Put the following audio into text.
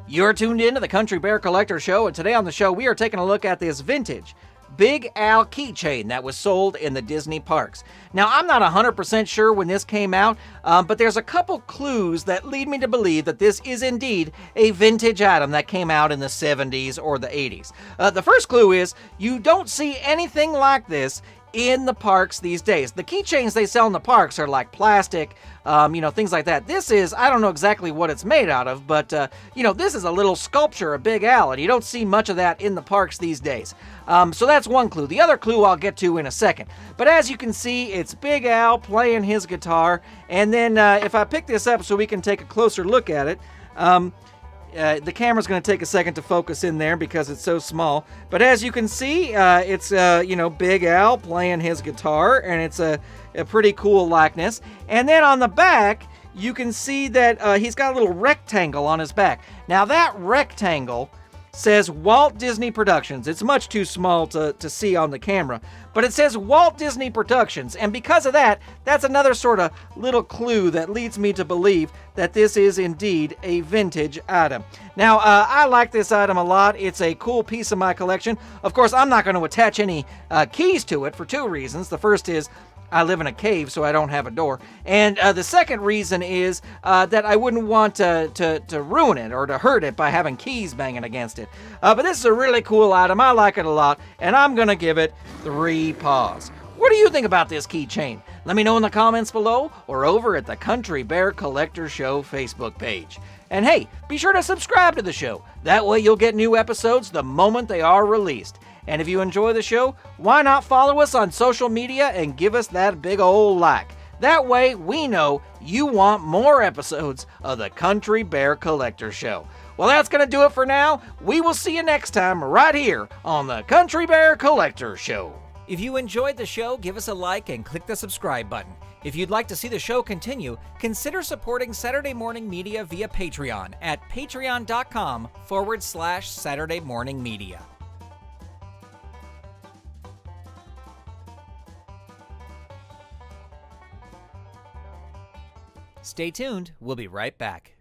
You're tuned in to the Country Bear Collector Show, and today on the show we are taking a look at this vintage Big Al keychain that was sold in the Disney parks. Now, I'm not 100% sure when this came out, but there's a couple clues that lead me to believe that this is indeed a vintage item that came out in the 70s or the 80s. The first clue is you don't see anything like this in the parks these days. The keychains they sell in the parks are like plastic, things like that. This is, I don't know exactly what it's made out of, but, this is a little sculpture of Big Al, and you don't see much of that in the parks these days. So that's one clue. The other clue I'll get to in a second. But as you can see, it's Big Al playing his guitar, and then if I pick this up so we can take a closer look at it, the camera's going to take a second to focus in there because it's so small. But as you can see, it's, Big Al playing his guitar, and it's a pretty cool likeness. And then on the back, you can see that he's got a little rectangle on his back. Now, that rectangle says Walt Disney Productions. It's much too small to see on the camera, but it says Walt Disney Productions, and because of that, that's another sort of little clue that leads me to believe that this is indeed a vintage item. Now, I like this item a lot. It's a cool piece of my collection. Of course, I'm not going to attach any keys to it for two reasons. The first is I live in a cave, so I don't have a door. And the second reason is that I wouldn't want to ruin it or to hurt it by having keys banging against it. But this is a really cool item. I like it a lot, and I'm going to give it 3 paws. What do you think about this keychain? Let me know in the comments below or over at the Country Bear Collector Show Facebook page. And hey, be sure to subscribe to the show. That way you'll get new episodes the moment they are released. And if you enjoy the show, why not follow us on social media and give us that big old like? That way we know you want more episodes of the Country Bear Collector Show. Well, that's going to do it for now. We will see you next time right here on the Country Bear Collector Show. If you enjoyed the show, give us a like and click the subscribe button. If you'd like to see the show continue, consider supporting Saturday Morning Media via Patreon at patreon.com/Saturday Morning Media. Stay tuned. We'll be right back.